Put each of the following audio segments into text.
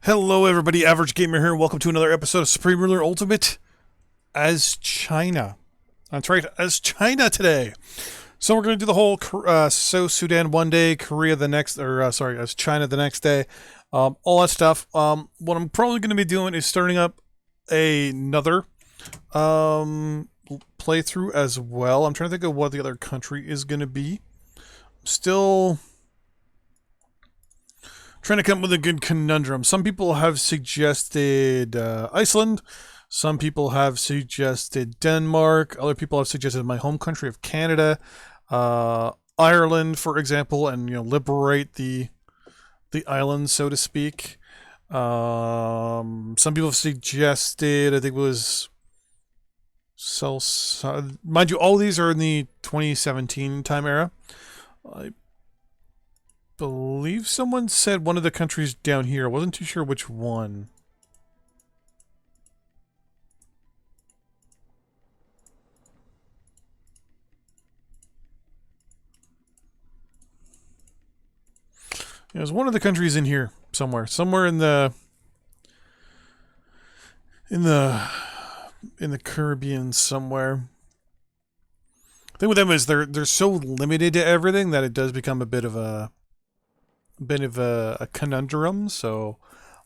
Hello, everybody. Average Gamer here. Welcome to another episode of Supreme Ruler Ultimate as China. That's right, as China today. So we're going to do the whole South Sudan one day, Korea the next, as China the next day, all that stuff. What I'm probably going to be doing is starting up another playthrough as well. I'm trying to think of what the other country is going to be. Still trying to come up with a good conundrum. Some people have suggested Iceland. Some people have suggested Denmark. Other people have suggested my home country of Canada, Ireland, for example, and liberate the island, so to speak. Some people have suggested, I think it was mind you, all these are in the 2017 time era. I believe someone said one of the countries down here. I wasn't too sure which one. There's one of the countries in here somewhere in the Caribbean somewhere. The thing with them is they're so limited to everything that it does become a bit of a conundrum. So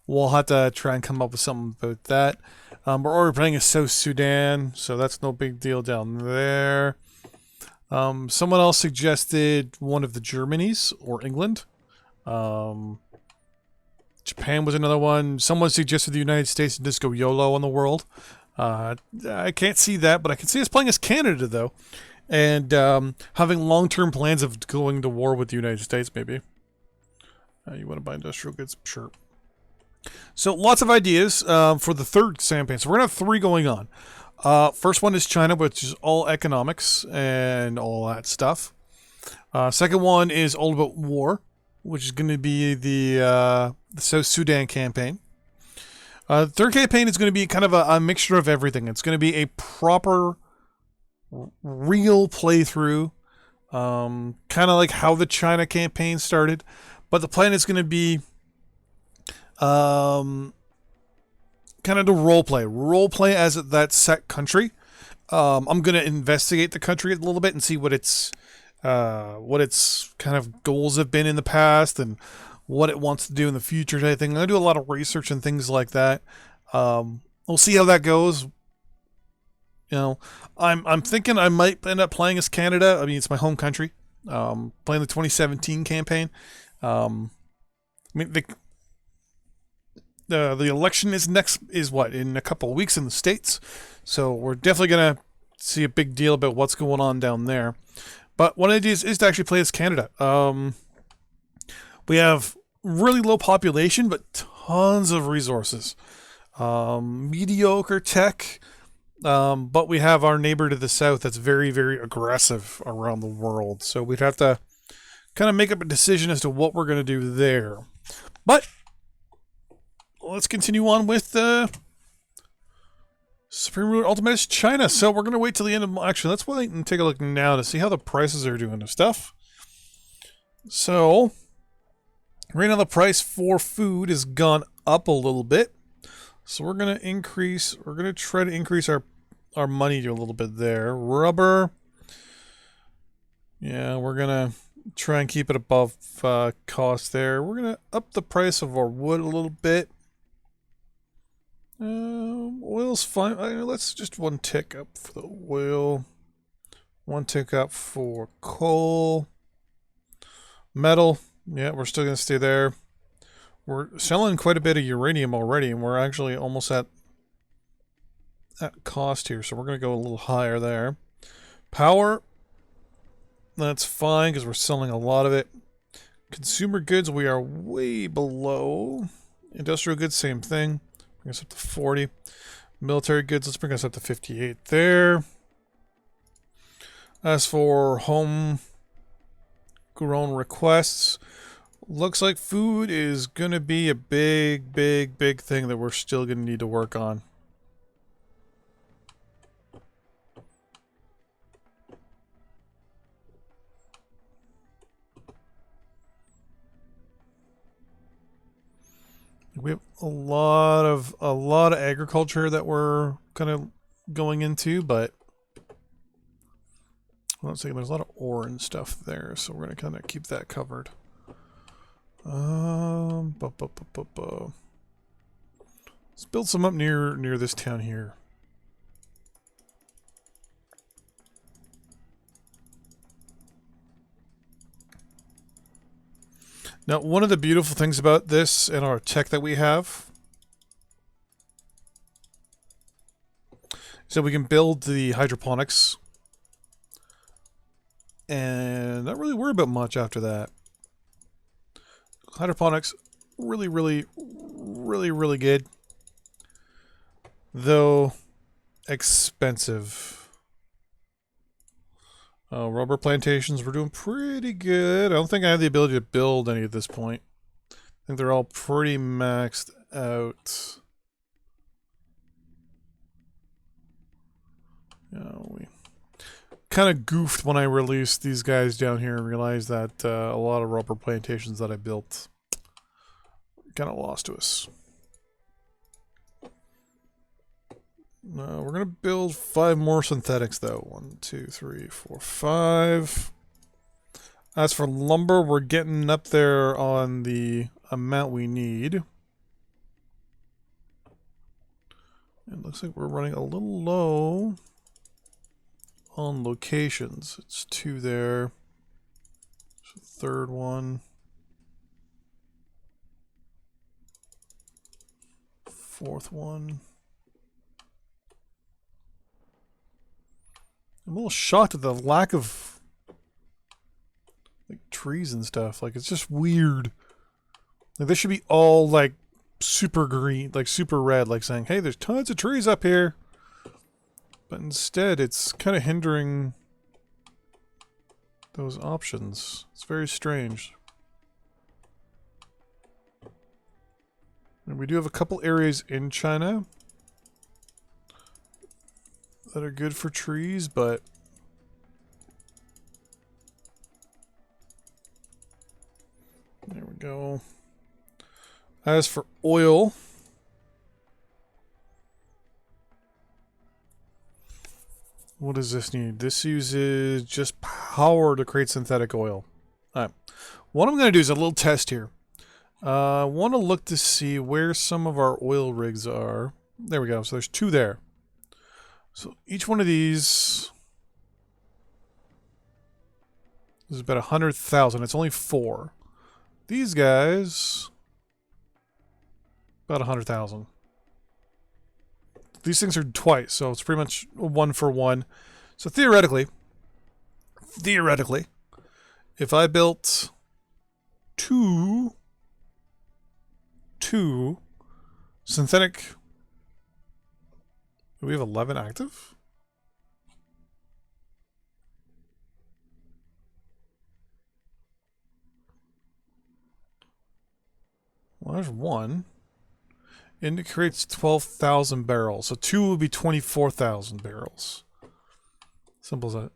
we'll have to try and come up with something about that. We're already playing as South Sudan, so that's no big deal down there. Someone else suggested one of the Germanys or England. Japan was another one. Someone suggested the United States and just go YOLO on the world. I can't see that, but I can see us playing as Canada, though. And having long-term plans of going to war with the United States, maybe. You want to buy industrial goods? Sure. So lots of ideas for the third campaign. So we're going to have three going on. First one is China, which is all economics and all that stuff. Second one is all about war, which is going to be the South Sudan campaign. Third campaign is going to be kind of a mixture of everything. It's going to be a proper, real playthrough, kind of like how the China campaign started. But the plan is going to be kind of to role play as that set country. I'm going to investigate the country a little bit and see what its kind of goals have been in the past and what it wants to do in the future. I think I'm going to do a lot of research and things like that. We'll see how that goes. I'm thinking I might end up playing as Canada. I mean, it's my home country. Playing the 2017 campaign. I mean, the election is in a couple of weeks in the States, so we're definitely gonna see a big deal about what's going on down there. But one idea is to actually play as Canada. We have really low population, but tons of resources. Mediocre tech, but we have our neighbor to the south that's very, very aggressive around the world. So we'd have to kind of make up a decision as to what we're going to do there. But let's continue on with Supreme Ruler Ultimate is China. So we're going to wait till the end of... Actually, let's wait and take a look now to see how the prices are doing and stuff. So right now the price for food has gone up a little bit. So we're going to try to increase our money to a little bit there. Rubber. Yeah, we're going to try and keep it above cost there. We're going to up the price of our wood a little bit. Oil's fine. Let's just one tick up for the oil. One tick up for coal. Metal. Yeah, we're still going to stay there. We're selling quite a bit of uranium already, and we're actually almost at cost here, so we're going to go a little higher there. Power. That's fine because we're selling a lot of it. Consumer goods, we are way below. Industrial goods, same thing. Bring us up to 40. Military goods, let's bring us up to 58 there. As for home grown requests, looks like food is going to be a big thing that we're still going to need to work on. We have a lot of agriculture that we're kind of going into, but let's see, there's a lot of ore and stuff there, so we're gonna kind of keep that covered. Let's build some up near this town here. Now, one of the beautiful things about this and our tech that we have is that we can build the hydroponics and not really worry about much after that. Hydroponics, really good. Though expensive. Rubber plantations, we're doing pretty good. I don't think I have the ability to build any at this point. I think they're all pretty maxed out. We kind of goofed when I released these guys down here and realized that a lot of rubber plantations that I built kind of lost to us. We're going to build 5 more synthetics, though. 1, 2, 3, 4, 5. As for lumber, we're getting up there on the amount we need. It looks like we're running a little low on locations. It's 2 there. There's a 3rd one. 4th one. I'm a little shocked at the lack of like trees and stuff. Like, it's just weird. Like, this should be all like super green, like super red, like saying, hey, there's tons of trees up here. But instead, it's kind of hindering those options. It's very strange. And we do have a couple areas in China that are good for trees, but there we go. As for oil, what does this need? This uses just power to create synthetic oil. Alright. What I'm going to do is a little test here. I want to look to see where some of our oil rigs are. There we go. So there's 2 there. So each one of these is about 100,000. It's only 4. These guys, about 100,000. These things are twice, so it's pretty much 1 for 1. So theoretically, if I built two synthetic. Do we have 11 active? Well, there's 1. And it creates 12,000 barrels. So 2 would be 24,000 barrels. Simple as that.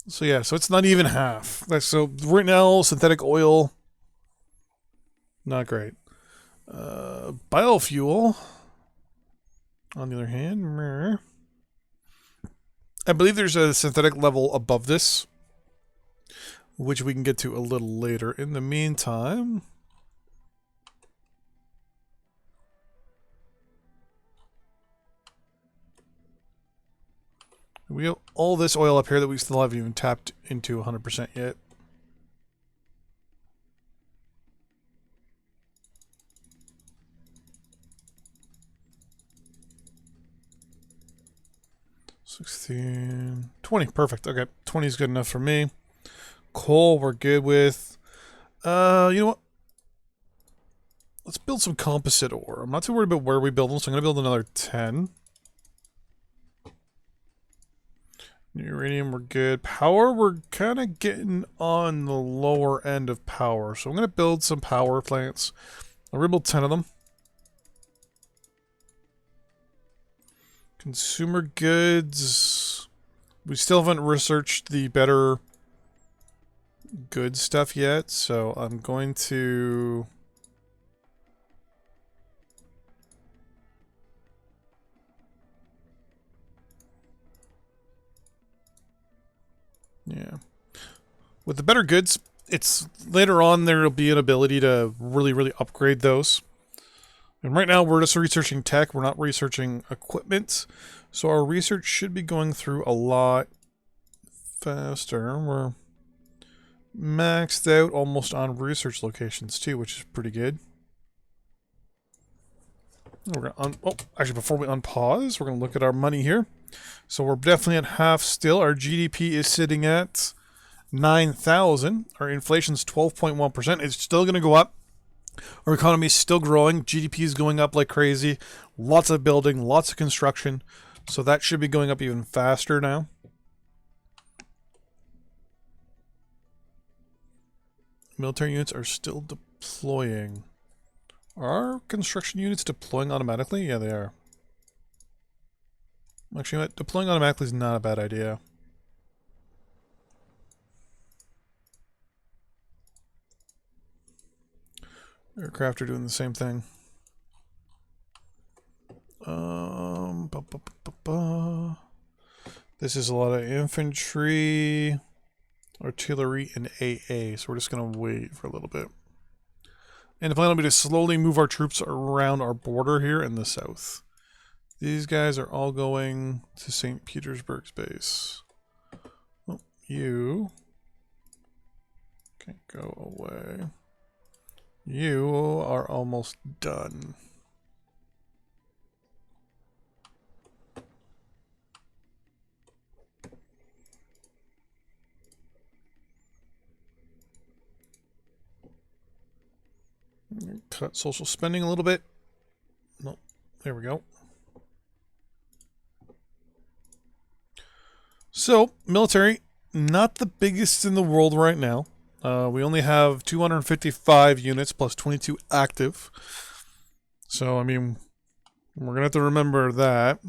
So yeah, so it's not even half. So right now, synthetic oil, not great. Biofuel, on the other hand, I believe there's a synthetic level above this, which we can get to a little later. In the meantime, we have all this oil up here that we still haven't even tapped into 100% yet. $16, $20, perfect. Okay, 20 is good enough for me. Coal, we're good with. You know what? Let's build some composite ore. I'm not too worried about where we build them, so I'm going to build another 10. Uranium, we're good. Power, we're kind of getting on the lower end of power. So I'm going to build some power plants. I'll rebuild 10 of them. Consumer goods. We still haven't researched the better good stuff yet, so I'm going to... Yeah. With the better goods, it's later on there'll be an ability to really upgrade those. And right now we're just researching tech, we're not researching equipment. So our research should be going through a lot faster. We're maxed out almost on research locations too, which is pretty good. We're gonna actually before we unpause, we're gonna look at our money here. So we're definitely at half still. Our GDP is sitting at 9,000. Our inflation's 12.1%. It's still gonna go up. Our economy is still growing. GDP is going up like crazy. Lots of building, lots of construction. So that should be going up even faster now. Military units are still deploying. Are construction units deploying automatically? Yeah, they are. Actually, deploying automatically is not a bad idea. Aircraft are doing the same thing. This is a lot of infantry, artillery, and AA, so we're just going to wait for a little bit. And the plan will be to slowly move our troops around our border here in the south. These guys are all going to St. Petersburg's base. Oh, you can go away. You are almost done. Cut social spending a little bit. No, there we go. So, military, not the biggest in the world right now. We only have 255 units plus 22 active. So, I mean, we're going to have to remember that.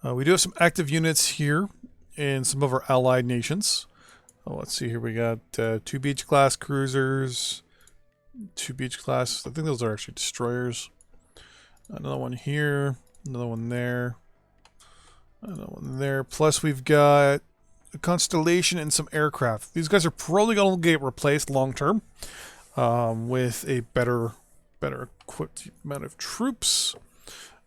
We do have some active units here in some of our allied nations. Oh, let's see here. We got 2 Beach-class cruisers, 2 Beach-class. I think those are actually destroyers. Another one here, another one there, another one there. Plus, we've got a Constellation and some aircraft. These guys are probably going to get replaced long term with a better equipped amount of troops.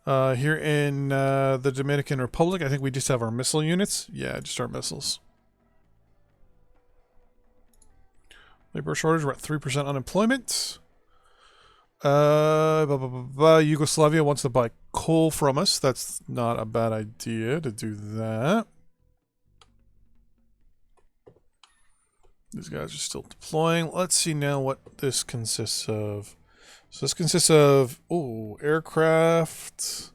Here in the Dominican Republic, I think we just have our missile units. Yeah, just our missiles. Labor shortage, we're at 3% unemployment. Yugoslavia wants to buy coal from us. That's not a bad idea to do that. These guys are still deploying. Let's see now what this consists of. So this consists of, aircraft,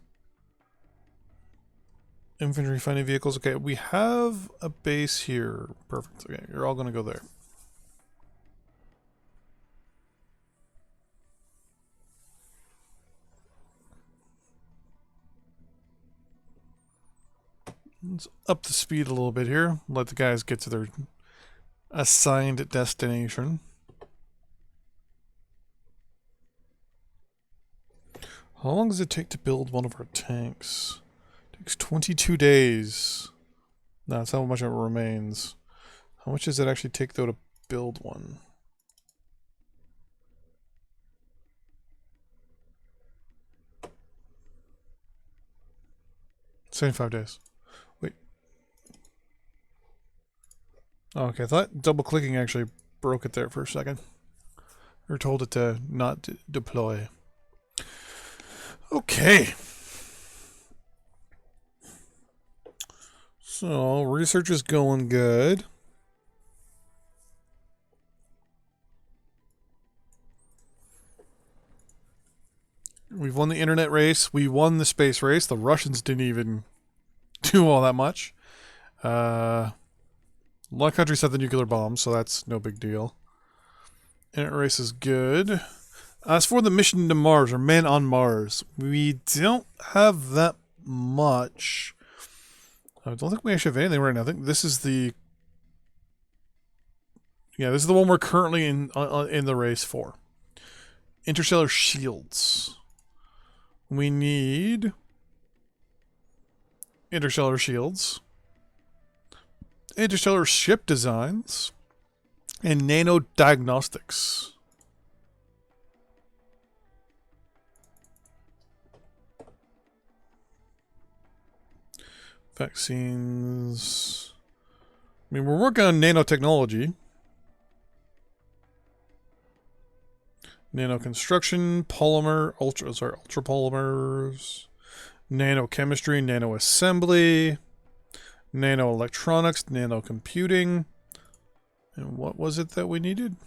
infantry fighting vehicles. Okay, we have a base here. Perfect. Okay, you're all going to go there. Let's up the speed a little bit here. Let the guys get to their assigned destination. How long does it take to build one of our tanks? It takes 22 days. No, that's how much it remains. How much does it actually take, though, to build one? $75 days. Wait. Oh, okay, I thought double-clicking actually broke it there for a second. Or told it to not deploy. Okay. So, research is going good. We've won the internet race. We won the space race. The Russians didn't even do all that much. A lot of countries have the nuclear bomb, so that's no big deal. Internet race is good. As for the mission to Mars, or Men on Mars, we don't have that much. I don't think we actually have anything right now. I think this is the Yeah, this is the one we're currently in the race for. Interstellar shields. We need interstellar shields, interstellar ship designs, and nano diagnostics. Vaccines. I mean, we're working on nanotechnology. Nano construction, polymer, ultra polymers, nanochemistry, nano assembly, nano electronics, nano computing. And what was it that we needed?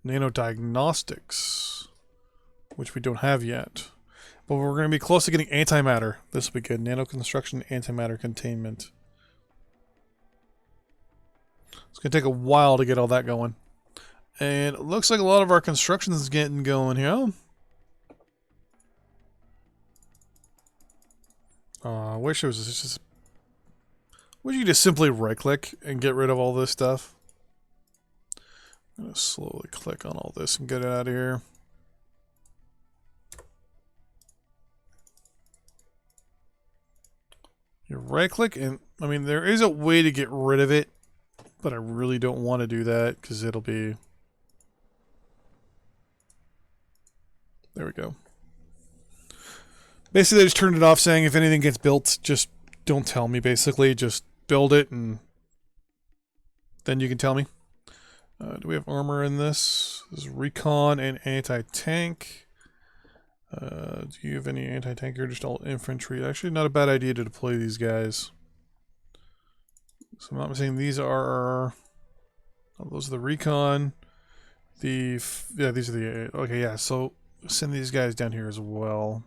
Nano diagnostics, which we don't have yet. But we're going to be close to getting antimatter. This will be good. Nano construction, antimatter containment. It's going to take a while to get all that going. And it looks like a lot of our construction is getting going here. I wish it was just... Wish you could just simply right-click and get rid of all this stuff. I'm going to slowly click on all this and get it out of here. You right-click and... I mean, there is a way to get rid of it, but I really don't want to do that because it'll be... There we go. Basically, I just turned it off saying if anything gets built, just don't tell me, basically. Just build it and then you can tell me. Do we have armor in this? This is recon and anti-tank. Do you have any anti-tank or just all infantry? Actually, not a bad idea to deploy these guys. So I'm not saying these are... Oh, those are the recon. Yeah, these are the... Okay, yeah, so send these guys down here as well.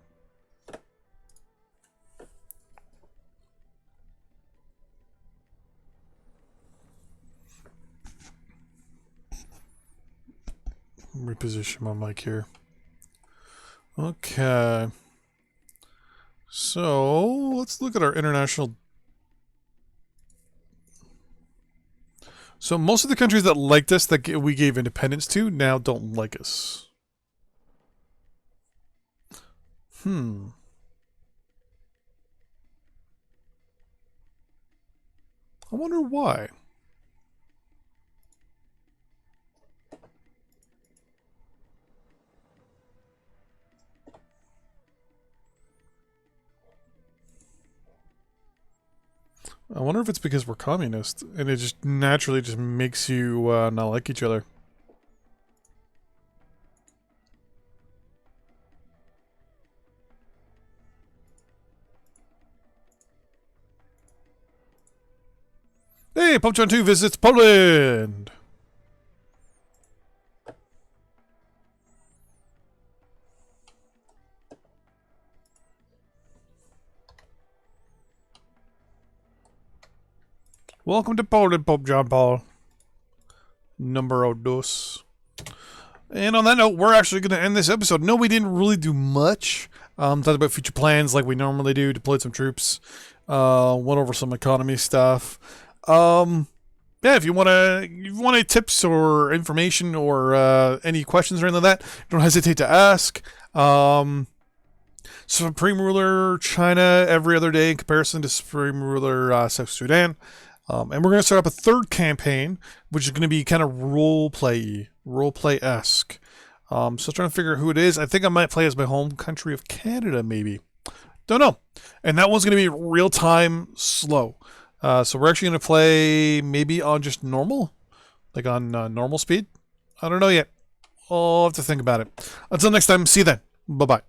Reposition my mic here. Okay. So, let's look at our international... So, most of the countries that liked us, that we gave independence to, now don't like us. I wonder why. I wonder if it's because we're communist, and it just naturally just makes you not like each other. Hey, PopCon 2 visits Poland! Welcome to Poland, Pope John Paul. Numero dos. And on that note, we're actually going to end this episode. No, we didn't really do much. Talked about future plans like we normally do. Deployed some troops. Went over some economy stuff. Yeah, if you want any tips or information or any questions or anything like that, don't hesitate to ask. Supreme Ruler China every other day in comparison to Supreme Ruler South Sudan. And we're going to start up a third campaign, which is going to be kind of role-play-esque. So trying to figure out who it is. I think I might play as my home country of Canada, maybe. Don't know. And that one's going to be real-time slow. So we're actually going to play maybe on just normal, like on normal speed. I don't know yet. I'll have to think about it. Until next time, see you then. Bye-bye.